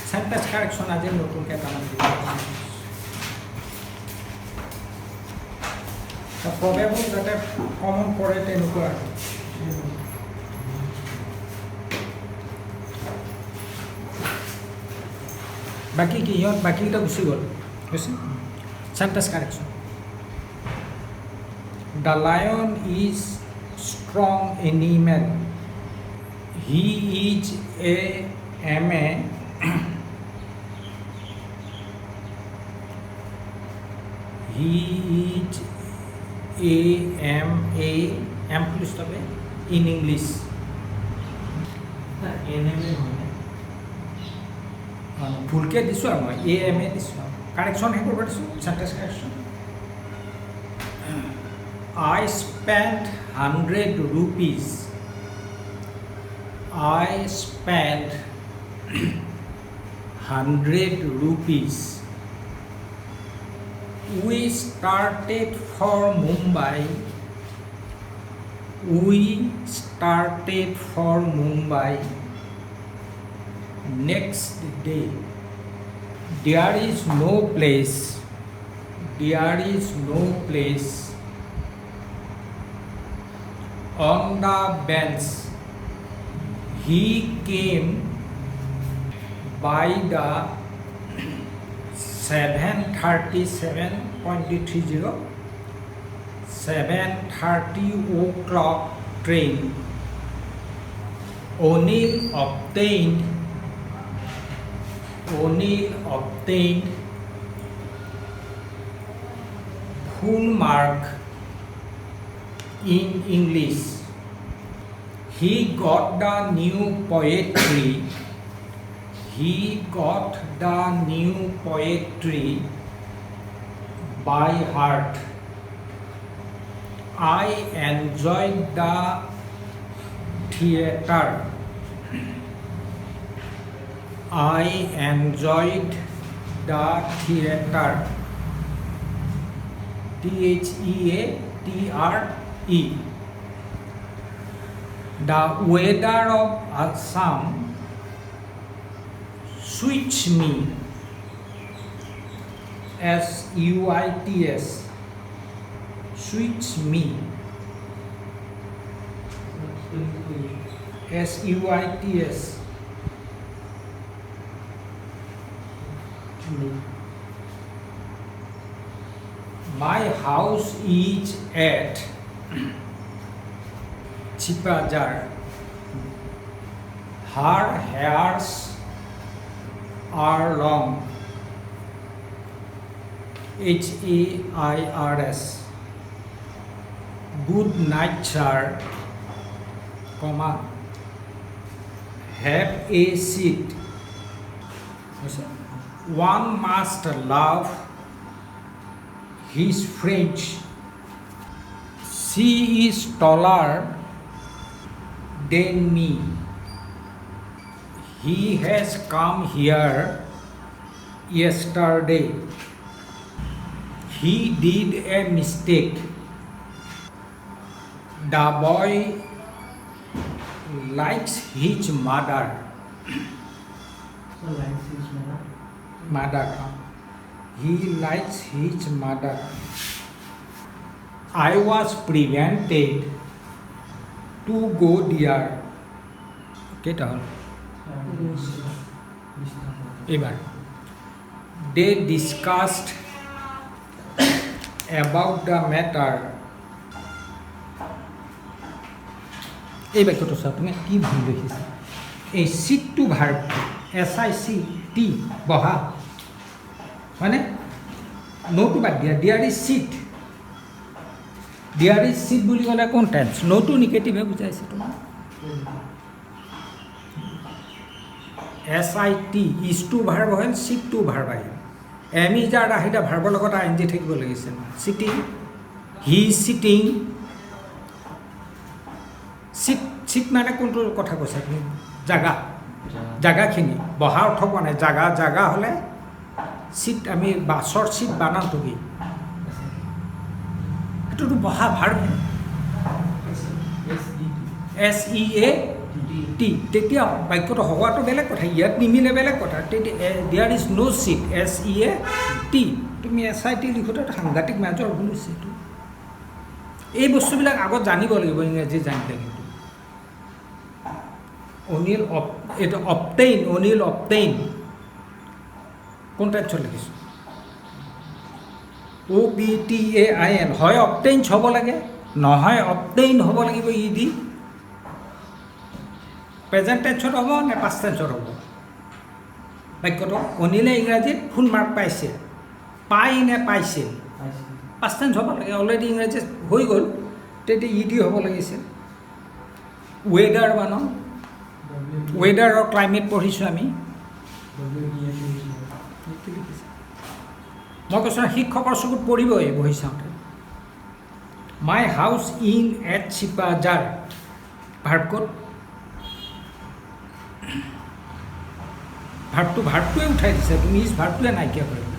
Sentence কাৰেকশন আজি নতুনকৈ এটা প্ৰবেবোৰ যাতে কমন পৰে তেনেকুৱা বাকী কি ইহঁত বাকীকেইটা গুচি গ'ল বুজিছে sentence correction the lion is strong animal. He is a ama. He is a m plus tobe in English. ভুলকে দিছোঁ আৰু মই am দিছোঁ কাৰেকশ্যন হে কৰিব দিছোঁ sentence correction I spent 100 rupees. I spent 100 rupees. We started for Mumbai. We started for Mumbai next day. There is no place. There is no place. On the bench, he came by the 7:30 o'clock train. O'Neill obtained full mark in English. He got the new poetry. He got the new poetry by heart. I enjoyed the theater. I enjoyed the theater. Theatre. The weather of Assam suits me. SUITS suits me. SUITS My house is at Chipazar. Her hairs are long. HAIRS. Good night, sir. Comma. Have a seat. One must love his French. She is taller than me. He has come here yesterday. He did a mistake. The boy likes his mother. So likes his mother? Mother. He likes his mother. I was prevented to go there. Get on. Ever. They discussed about the matter. এই বাক্যটো চাওক তুমি কি ভুল দেখিছা এই চিটটো verb SICT বহা মানে নোটো বাদ দিয়া there is seat there is seat বুলি ক'লে কোন টেন্স নোটো নিগেটিভে বুজাইছে তোমাৰ SIT ইজ টু ভাৰ্ব হয় চিট টু ভাৰ্ব আহিল এম ইজ আৰ আহিলে ভাৰ্বৰ লগত ING থাকিব লাগিছিল sitting he is sitting seat seat মানে কোনটো কথা কৈছা তুমি জাগা জাগাখিনি বহা অৰ্থ পোৱা নাই জাগা জাগা হ'লে চিট আমি বাছৰ চিট বানাওঁতো কি এইটোতো বহা ভাৰ্ব SEAT টি তেতিয়া বাক্যটো হোৱাটো বেলেগ কথা ইয়াত নিমিলে বেলেগ কথা there is no' seat SEAT তুমি SIT লিখোঁতে সাংঘাতিক মেজৰ ভুল হৈছে এইটো এই বস্তুবিলাক আগত জানিব লাগিব ইংৰাজী জানিলে কিন্তু এইটো অপটেইন কোন টেন্সত লিখিছোঁ OPTAIN হয় অপটেইনছ হ'ব লাগে নহয় অপটেইন হ'ব লাগিব ED প্ৰেজেণ্ট টেন্সত হ'ব নে পাষ্ট টেন্সত হ'ব বাক্যটো অনিলে ইংৰাজীত ফুল মাৰ্ক পাইছে পাই নে পাইছে পাষ্ট টেন্স হ'ব লাগে অলৰেডি ইংৰাজীত হৈ গ'ল তেতিয়া ED হ'ব লাগিছিল ৱেডাৰ মানুহ ৱেডাৰৰ ক্লাইমেট পঢ়িছোঁ আমি মই কৈছোঁ শিক্ষকৰ চকুত পৰিবই বহি চাওঁতে মাই হাউচ ইন এট চিপাজাৰ ভাৰ্বকত ভাৰ্বটোৱে উঠাই দিছে তুমি ইজ ভাৰ্বটোৱে নাইকিয়া কৰিবা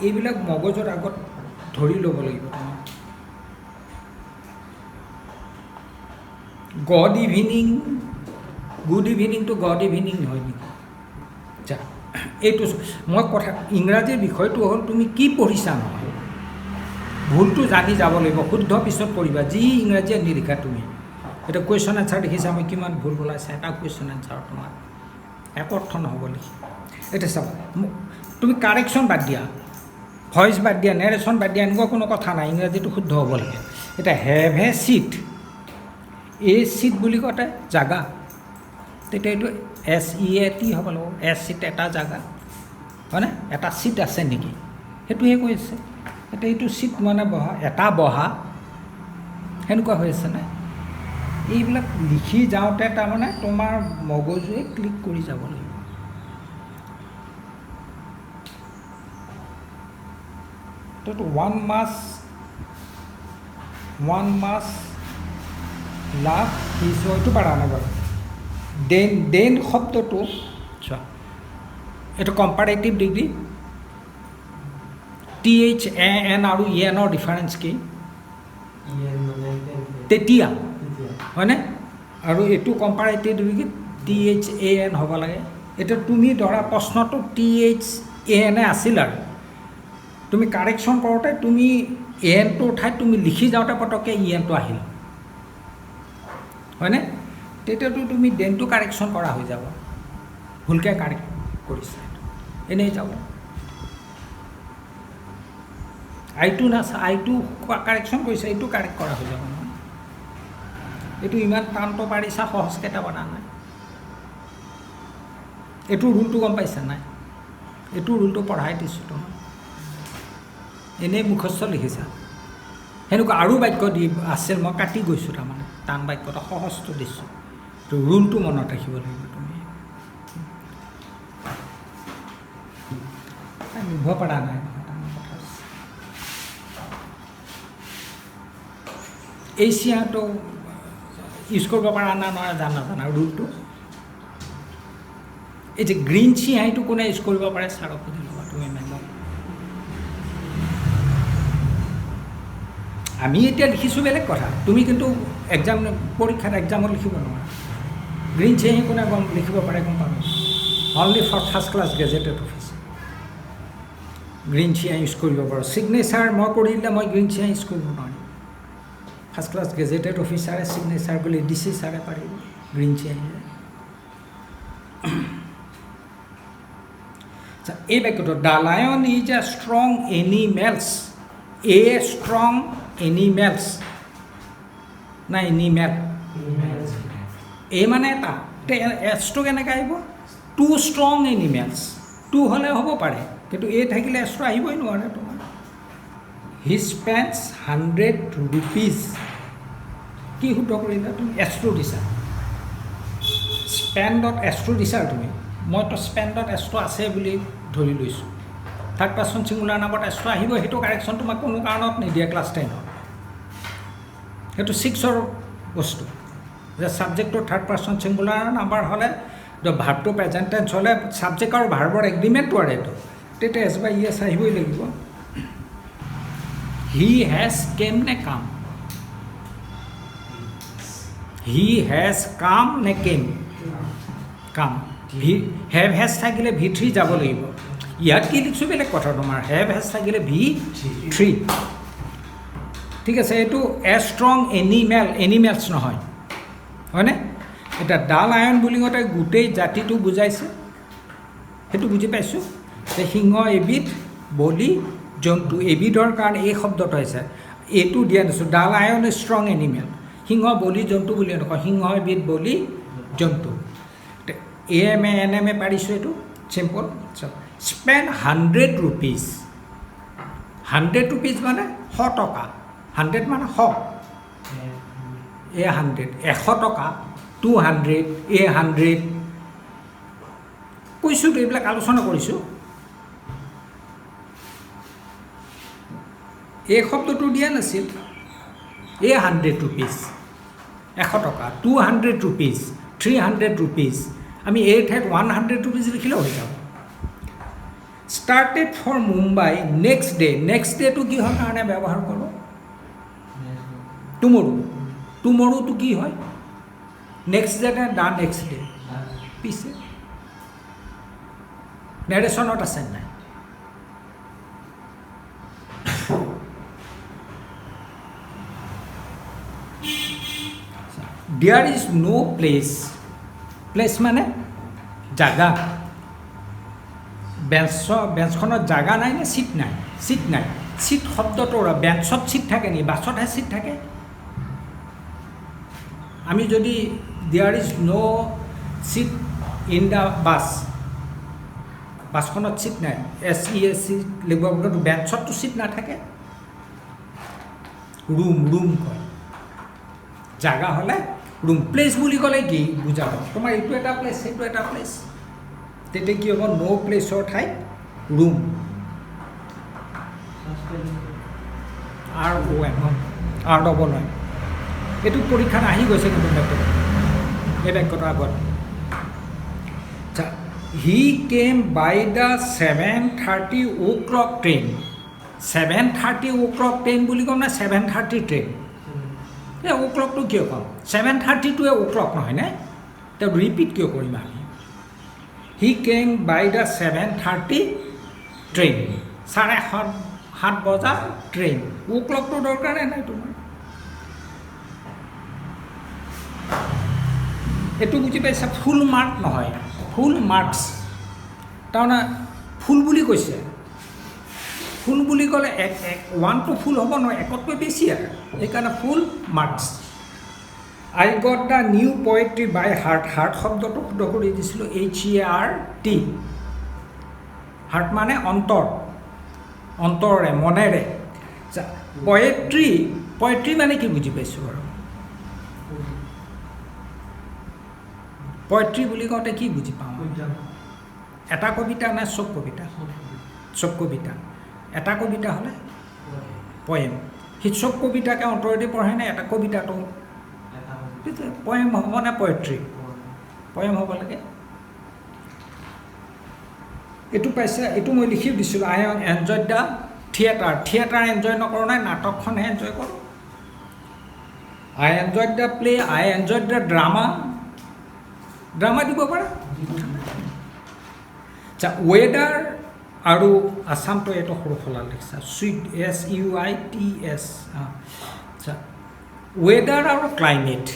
এইবিলাক মগজত আগত ধৰি ল'ব লাগিব তোমাৰ গড ইভিনিংটো গড ইভিনিং নহয় নেকি যা এইটো মই কথা ইংৰাজীৰ বিষয়টো হ'ল তুমি কি পঢ়িছা নহয় ভুলটো জানি যাব লাগিব শুদ্ধ পিছত পঢ়িবা যি ইংৰাজীয়ে নিলিখা তুমি এটা কুৱেশ্যন এনচাৰ দেখিছা মই কিমান ভুল ওলাইছে এটা কুৱেশ্যন এনচাৰ তোমাৰ এক অৰ্থ নহ'ব লিখি এতিয়া চাবা তুমি কাৰেকশ্যন বাদ দিয়া ভইচ বাদ দিয়া নেৰেশ্যন বাদ দিয়া এনেকুৱা কোনো কথা নাই ইংৰাজীটো শুদ্ধ হ'ব লাগে এতিয়া হেভ এ চিট এই চিট বুলি কওঁতে জাগা তেতিয়া এইটো SEAT হ'ব লাগিব চিট এটা জাগা হয়নে এটা চিট আছে নেকি সেইটোহে কৈ আছে এতিয়া এইটো চিট মানে বহা সেনেকুৱা হৈ আছে নাই এইবিলাক লিখি যাওঁতে তাৰমানে তোমাৰ মগজুৱে ক্লিক কৰি যাব লাগিব তো ওৱান মাছ লাভ হিজ এইটো পাৰা নাই বাৰু দেন শব্দটো চোৱা এইটো কম্পাৰেটিভ ডিগ্ৰী THAN আৰু ENৰ ডিফাৰেঞ্চ কি তেতিয়া হয়নে আৰু এইটো কম্পাৰেটিভ ডিগ্ৰী THAN হ'ব লাগে এতিয়া তুমি ধৰা প্ৰশ্নটো THAN আছিল আৰু তুমি কাৰেকশ্যন কৰোঁতে তুমি ANটো উঠাই তুমি লিখি যাওঁতে পটককৈ ENটো আহিল হয়নে তেতিয়াতো তুমি দেনটো কাৰেকশ্যন কৰা হৈ যাব ভুলকৈ কাৰেক্ট কৰিছে এনেই যাব আইটো কাৰেকশ্যন কৰিছে এইটো কাৰেক্ট কৰা হৈ যাব নহয় এইটো ইমান টানটো পাৰিছা সহজকেইটা বনা নাই এইটো ৰুলটো গম পাইছা নাই এইটো ৰুলটো পঢ়াই দিছোঁ তোমাক এনেই মুখস্থ লিখিছা সেনেকুৱা আৰু বাক্য দি আছিল মই কাটি গৈছোঁ তাৰমানে টান বাক্যটো সহজটো দিছোঁ তো ৰুলটো মনত ৰাখিব লাগিব তুমি নিভ পৰা নাই এই চিয়াটো ইউজ কৰিব পৰা না নহয় জানা ৰুলটো এই যে গ্ৰীণ চিয়াইটো কোনে ইউজ কৰিব পাৰে ছাৰক সুধি ল'বা তুমি মেমক আমি এতিয়া লিখিছোঁ বেলেগ কথা তুমি কিন্তু পৰীক্ষাত এক্সামত লিখিব নোৱাৰা গ্ৰীণ চিয়াই কোনে লিখিব পাৰে গম পাব only for first class gazetted office green চিয়াই ইউজ কৰিব পাৰোঁ ছিগনেচাৰ মই কৰিলে মই গ্ৰীণ চিয়াই ইউজ কৰিব নোৱাৰিম ফাৰ্ষ্ট ক্লাছ গেজেটেড অফিচাৰে ছিগনেচাৰ বুলি DC ছাৰে পাৰিব গ্ৰীণ চিয়াই এই বাক্যটো the lion is a strong animals না এনিমেল এই মানে এটা এছটো কেনেকৈ আহিব টু ষ্ট্ৰং এনিমেলছ টু হ'লে হ'ব পাৰে কিন্তু এই থাকিলে এছটো আহিবই নোৱাৰে তোমাৰ হি স্পেণ্ডছ 100 rupees কি শুদ্ধ কৰিলা তুমি এছটো দিছা স্পেণ্ডত এছটো দিছা তুমি মইতো স্পেণ্ডত এছটো আছে বুলি ধৰি লৈছোঁ থাৰ্ড পাৰ্চন ছিংগুলাৰ নামত এছটো আহিব সেইটো কাৰেকশ্যন তোমাক কোনো কাৰণত নিদিয়ে ক্লাছ 10ত সেইটো 6ৰ বস্তু যে ছাবজেক্টটো থাৰ্ড পাৰ্চন ছিংগুলাৰ নাম্বাৰ হ'লে ভাৰ্বটো প্ৰেজেণ্ট টেন্স হ'লে ছাবজেক্ট আৰু ভাৰ্বৰ এগ্ৰিমেণ্টটো আৰু এইটো তেতিয়া এছ বাই ইয়েছ আহিবই লাগিব হি হেজ কেম নে কাম হি হেজ কাম নে কেম? কাম। হেভ হেজ থাকিলে V3 যাব লাগিব। ইয়াত কি লিখিছোঁ বেলেগ কথা, তোমাৰ হেভ হেজ থাকিলে V3। ঠিক আছে, এইটো এ ষ্ট্ৰং এনিমেলছ নহয়, হয়নে? এতিয়া ডাল আয়ন বুলি কওঁতে গোটেই জাতিটো বুজাইছে, সেইটো বুজি পাইছোঁ যে সিংহ এবিধ বলি জন্তু, এবিধৰ কাৰণে এই শব্দটো হৈছে, এইটো দিয়া দিছোঁ ডাল আয়ন ষ্ট্ৰং এনিমেল। সিংহ বলি জন্তু বুলি নকওঁ, সিংহ এবিধ বলি জন্তু। AMA পাৰিছোঁ, এইটো চিম্পল। স্পেণ্ড 100 rupees, 100 rupees মানে 100 টকা, 100 মানে 100, 100 টকা, 200, 100 কৈছোঁ, এইবিলাক আলোচনা কৰিছোঁ। এই শব্দটো দিয়া নাছিল, 100 rupees 100 টকা, 200 rupees 300 rupees, আমি এই ঠাইত 100 rupees লিখিলেও হৈ যাব। started for Mumbai next ডেটো কিহৰ কাৰণে ব্যৱহাৰ কৰোঁ? টুমৰোটো কি হয়? নেক্সট ডে নে দা নেক্সট ডে? পিছে নেৰেশ্যনত আছে নাই? দেয়াৰ ইজ ন' প্লেচ মানে জাগা। বেঞ্চখনত জাগা নাই নে চিট নাই? চিট নাই। চিট শব্দটো বেঞ্চত চিট থাকে নেকি? বাছতহে চিট থাকে। আমি যদি there is no' seat in the বাছখনত চিট নাই, SEC লিখিব, বেঞ্চততো চিট নাথাকে। ৰুম কয়, জাগা হ'লে ৰুম। প্লেচ বুলি ক'লে কি বুজাব? তোমাৰ এইটো এটা প্লেচ, সেইটো এটা প্লেচ, তেতিয়া কি হ'ব? ন' প্লেচৰ ঠাইত ৰুম। ROM এইটো পৰীক্ষাত আহি গৈছে কিন্তু এই বাক্যটোৰ আগত। He came by the 7:30 o'clock train. 7:30 o'clock train বুলি ক'ম নে 7:30 ট্ৰেইন? এই o'clockটো কিয় ক'ম? 7:30টোৱে o'clock নহয়নে? তেওঁ ৰিপিট কিয় কৰিম আমি? হি কেম বাই দ্য 7:30 ট্ৰেইন, 7:30 বজাৰ ট্ৰেইন। o'clockটো দৰকাৰ নাই তোমাৰ। এইটো বুজি পাইছা? ফুল মাৰ্ক নহয়, ফুল মাৰ্কছ। তাৰমানে ফুল বুলি কৈছে, ফুল বুলি ক'লে ওৱানটো ফুল হ'ব নহয়, একতকৈ বেছি আৰু, সেইকাৰণে full marks. I got the new poetry by heart শব্দটো শুদ্ধ কৰি দিছিলোঁ, HEART। হাৰ্ট মানে অন্তৰে মনেৰে। পয়েট্ৰি মানে কি বুজি পাইছোঁ বাৰু? পয়েট্ৰি বুলি কওঁতে কি বুজি পাওঁ? এটা কবিতা নে চব কবিতা? চব কবিতা। এটা কবিতা হ'লে পয়েম। সি চব কবিতাকে অন্তৰেদি পঢ়ে নে এটা কবিতাটো? পয়েম হ'ব নে পয়েট্ৰি? পয়েম হ'ব লাগে। এইটো পাইছে, এইটো মই লিখি দিছিলোঁ। I enjoy the theatre enjoy নকৰোঁ নাই, নাটকখনহে এনজয় কৰোঁ। I enjoy the play, I enjoy the drama দিব পাৰা। আচ্ছা, ৱেডাৰ আৰু আছামটো এইটো সৰু ফলা লিখিছা, SUITS SUITS। আচ্ছা, ৱেডাৰ আৰু ক্লাইমেট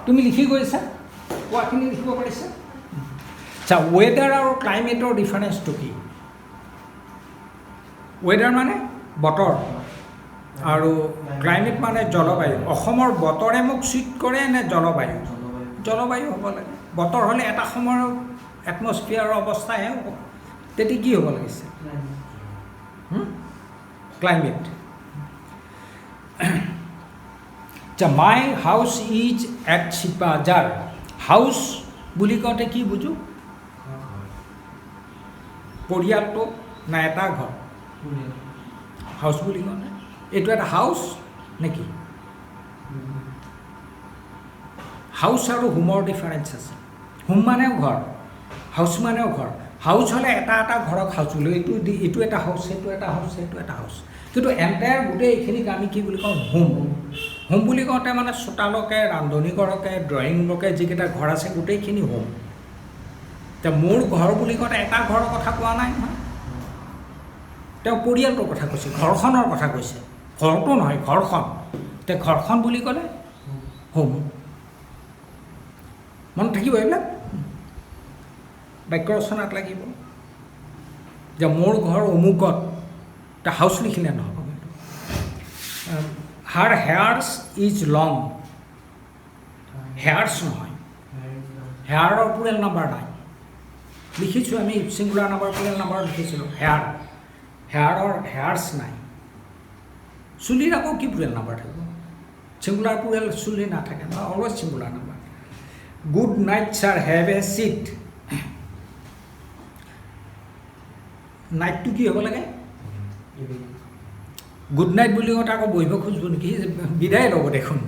তুমি লিখি গৈছা, কোৱাখিনি লিখিব পাৰিছা? আচ্ছা, ৱেডাৰ আৰু ক্লাইমেটৰ ডিফাৰেঞ্চটো কি? ৱেডাৰ মানে বতৰ আৰু ক্লাইমেট মানে জলবায়ু। অসমৰ বতৰে মোক চুইট কৰে নে জলবায়ু? জলবায়ু হ'ব লাগে। বতৰ হ'লে এটা সময়ৰ এটমস্ফিয়াৰৰ অৱস্থাহে হ'ব, তেতিয়া কি হ'ব লাগিছে? Climate. My house is at Sipajhar. House বুলি কওঁতে কি বুজো? পৰিয়ালটো না এটা ঘৰ? হাউচ বুলি কওঁতে এইটো এটা হাউচ নেকি? হাউচ আৰু হোমৰ ডিফাৰেঞ্চ আছে। হোম মানেও ঘৰ, হাউচ মানেও ঘৰ। হাউচ হ'লে এটা ঘৰক হাউচ বুলি, এইটো এটা হাউচ, সেইটো এটা হাউচ, সেইটো এটা হাউচ। কিন্তু এণ্টায়াৰ গোটেই এইখিনিক আমি কি বুলি কওঁ? হোম। হোম বুলি কওঁতে মানে চোতালকে, ৰান্ধনীঘৰকে, ড্ৰয়িং ৰুমকে যিকেইটা ঘৰ আছে গোটেইখিনি হোম। এতিয়া মোৰ ঘৰ বুলি কওঁতে এটা ঘৰৰ কথা কোৱা নাই নহয়, তেওঁ পৰিয়ালটোৰ কথা কৈছে, ঘৰখনৰ কথা কৈছে, ঘৰটো নহয় ঘৰখন। এতিয়া ঘৰখন বুলি ক'লে হোম। মনত থাকিব এইবিলাক, বাক্য ৰচনাত লাগিব যে মোৰ ঘৰ অমুকত, এতিয়া হাউচ লিখিলে নহ'ব। কিন্তু হাৰ হেয়াৰ্ছ ইজ লং, হেয়াৰ্ছ নহয়, হেয়াৰৰ প্লুৰেল নাম্বাৰ নাই। লিখিছোঁ আমি ছিংগুলাৰ নাম্বাৰ প্লুৰেল নাম্বাৰ লিখিছিলোঁ, হেয়াৰৰ হেয়াৰ্ছ নাই। চুলিৰ আকৌ কি প্লুৰেল নাম্বাৰ থাকিব? ছিংগুলাৰ প্লুৰেল চুলি নাথাকে ন, always singular number. Good night sir, have a seat. নাইটটো কি হ'ব লাগে? গুড নাইট বুলি কওঁতে আকৌ বহিব খুজিব নেকি? বিদায় ল'ব দেখোন।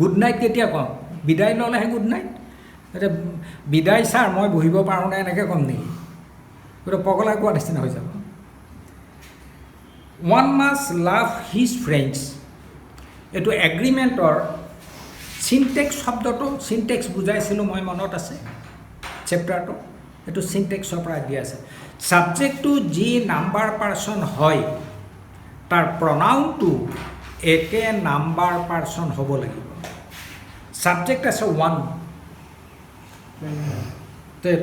গুড নাইট কেতিয়া ক'ম? বিদায় ল'লেহে গুড নাইট। এতিয়া বিদায় ছাৰ, মই বহিব পাৰোঁ নাই এনেকৈ ক'ম নেকি? গোটেই পগলাই কোৱা নিচিনা হৈ যাব। One must love his friends, এইটো এগ্ৰিমেণ্টৰ চিনটেক্স শব্দটো, চিনটেক্স বুজাইছিলোঁ মই, মনত আছে চেপ্টাৰটো, এইটো চিনটেক্সৰ পৰা দিয়া আছে। ছাবজেক্টটো যি নাম্বাৰ পাৰ্চন হয় তাৰ প্ৰনাউনটো একে নাম্বাৰ পাৰ্চন হ'ব লাগিব। ছাবজেক্ট আছে ওৱান,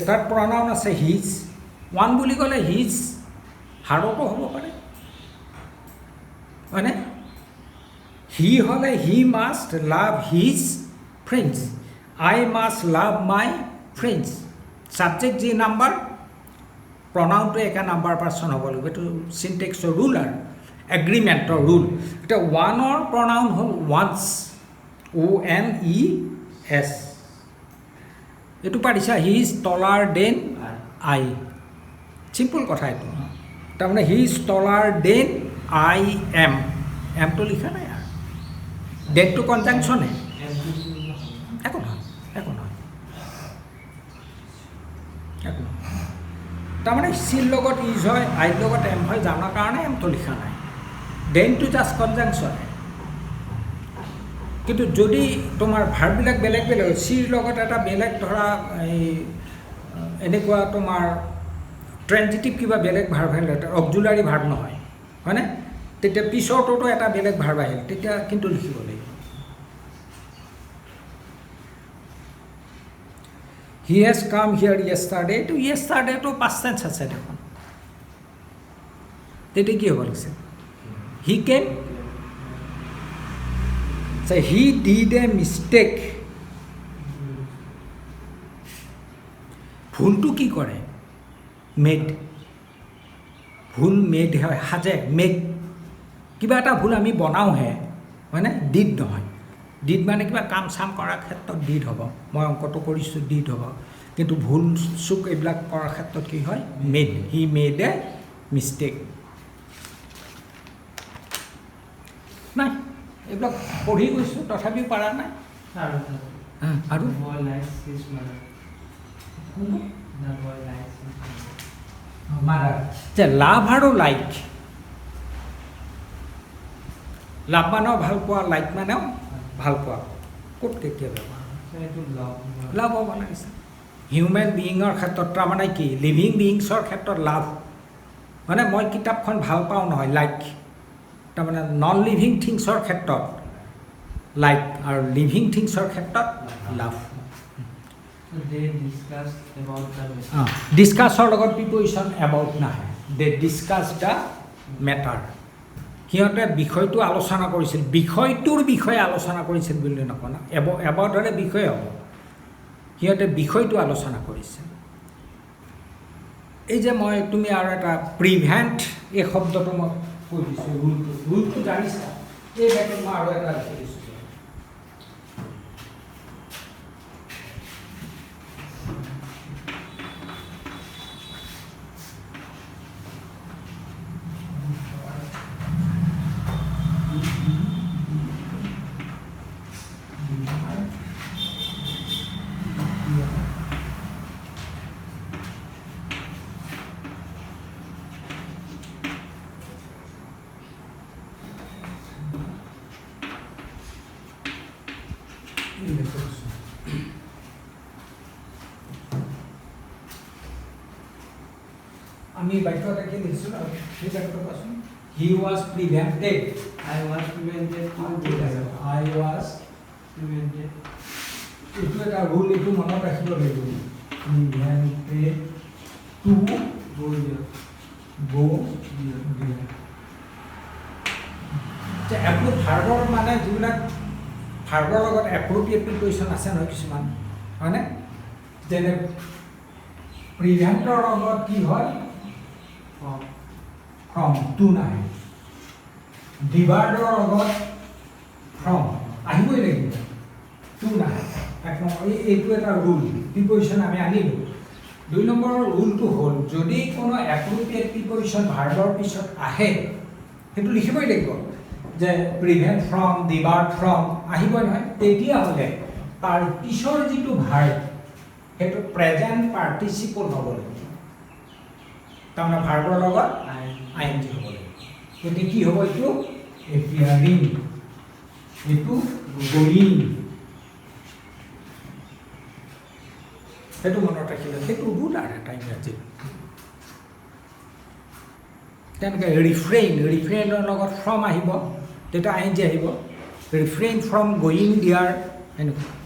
তাৰ প্ৰনাউন আছে হিজ। ওৱান বুলি ক'লে হিজ হাৰতো হ'ব পাৰে, হয়নে? হি হ'লে he must love his friends, I must love my friends. Subject যি নাম্বাৰ, প্ৰনাউনটো একে নাম্বাৰ পাৰ্চন হ'ব লাগিব। এইটো চিনটেক্সৰ ৰুল আৰু এগ্ৰিমেণ্টৰ ৰুল। এতিয়া ওৱানৰ প্ৰনাউন হ'ল ওৱান্স, ONES। এইটো পাৰিছা, he is টলাৰ then I. Simple কথা এইটো, তাৰমানে he is টলাৰ then I am. এমটো লিখা নাই আৰু, ডেটটো কনজাংচনে, একো নহয়, একো নহয়, একো নহয়। তাৰমানে চিৰ লগত ইজ হয়, আইৰ লগত এম হয়, জানাৰ কাৰণে এমটো লিখা নাই। দেনটো জাষ্ট কনজাংচনে। কিন্তু যদি তোমাৰ ভাৰ্ববিলাক বেলেগ বেলেগ হয়, চিৰ লগত এটা বেলেগ ধৰা এই এনেকুৱা তোমাৰ ট্ৰেঞ্জিটিভ কিবা বেলেগ ভাৰ্ব আহিল, অক্সিলাৰী ভাৰ্ব নহয়, হয়নে? তেতিয়া পিছৰটোতো এটা বেলেগ ভাৰ্ব আহিল, তেতিয়া কিন্তু লিখিব লাগিব। হি হেজ কাম হিয়াৰ য়েষ্টাৰডে, এইটো য়েষ্টাৰডেটো পাষ্ট টেন্স আছে দেখোন, তেতিয়া কি হ'ব লাগিছে? হি কেম। হি ডিড এ মিষ্টেক, ভুলটো কি কৰে? মেড। ভুল মেড হয়, সাজে, মেড। কিবা এটা ভুল আমি বনাওঁহে, হয়নে? ডিড নহয়। ডিড মানে কিবা কাম চাম কৰাৰ ক্ষেত্ৰত ডিড হ'ব, মই অংকটো কৰিছোঁ ডিড হ'ব। কিন্তু ভুল চুক এইবিলাক কৰাৰ ক্ষেত্ৰত কি হয়? Made. He made a mistake. নাই, এইবিলাক পঢ়ি গৈছোঁ তথাপিও পাৰা নাই। আৰু যে লাভ আৰু লাইক, লাভ মানেও ভাল পোৱা, লাইক মানেও ভাল পোৱা, ক'ত কেতিয়া ব্যৱহাৰ লাভ হ'ব লাগিছে। হিউমেন বিয়িঙৰ ক্ষেত্ৰত তাৰমানে কি? লিভিং বিয়িংছৰ ক্ষেত্ৰত লাভ, মানে মই কিতাপখন ভাল পাওঁ নহয়, লাইক। তাৰমানে নন লিভিং থিংছৰ ক্ষেত্ৰত লাইক, আৰু লিভিং থিংছৰ ক্ষেত্ৰত লাভ। ডিছকাছৰ লগত প্ৰিপজিশ্যন এবাউট নাহে, দে ডিছকাছ দ্য মেটাৰ। সিহঁতে বিষয়টো আলোচনা কৰিছিল, বিষয়টোৰ বিষয়ে আলোচনা কৰিছিল বুলি নকওঁ না, এবাউট হ'লে বিষয় হ'ব। সিহঁতে বিষয়টো আলোচনা কৰিছিল। এই যে মই তুমি আৰু এটা প্ৰিভেণ্ট, এই শব্দটো মই কৈ দিছোঁ, ৰুলটো জানিছা? এই বেগত মই আৰু এটা লিখি দিছোঁ। আমি বাক্য এটা কি লিখিছোঁ ন সেই বাক্যটো কোৱাচোন he was প্ৰিভেণ্টেড I was prevented to do ঠিক আছে আই ৱাজ prevented এইটো এটা ৰুল এইটো মনত ৰাখিব লাগিব প্ৰিভেণ্টেড টু go here. গো যে এপ্ৰুভ ভাৰ্বৰ মানে যিবিলাক ভাৰ্বৰ লগত এপ্ৰপ্ৰিয়েট প্ৰিপজিশ্যন আছে নহয় কিছুমান হয়নে যেনে প্ৰিভেণ্টৰ লগত কি হয় From ফ্ৰম টু নাহে ডিভাৰ্ডৰ লগত ফ্ৰম আহিবই লাগিব টু নাহে এক নম্বৰ এইটো এটা ৰুল প্ৰিপজিশ্যন আমি আনিলোঁ 2 নম্বৰৰ ৰুলটো হ'ল যদি কোনো এপ্ৰপ্ৰিয়েট প্ৰিপজিশ্যন ভাৰ্বৰ পিছত আহে সেইটো লিখিবই লাগিব যে প্ৰিভেণ্ট ফ্ৰম ডিভাৰ্ট ফ্ৰম আহিবই নহয় তেতিয়াহ'লে তাৰ পিছৰ যিটো ভাৰ্ব সেইটো প্ৰেজেণ্ট পাৰ্টিচিপল হ'ব লাগিব তাৰমানে ভাৰ্বৰ লগত আই এন জি হ'ব লাগিব গতিকে কি হ'ব এইটো এপিয়াৰিং এইটো গয়িং সেইটো মনত ৰাখিলে সেইটো ৰুল আৰু এটা ইংৰাজীত তেনেকৈ ৰিফ্ৰেইনৰ লগত ফ্ৰম আহিব তেতিয়া আই এন জি আহিব ৰিফ্ৰেইন ফ্ৰম গয়িং দিয়াৰ এনেকুৱা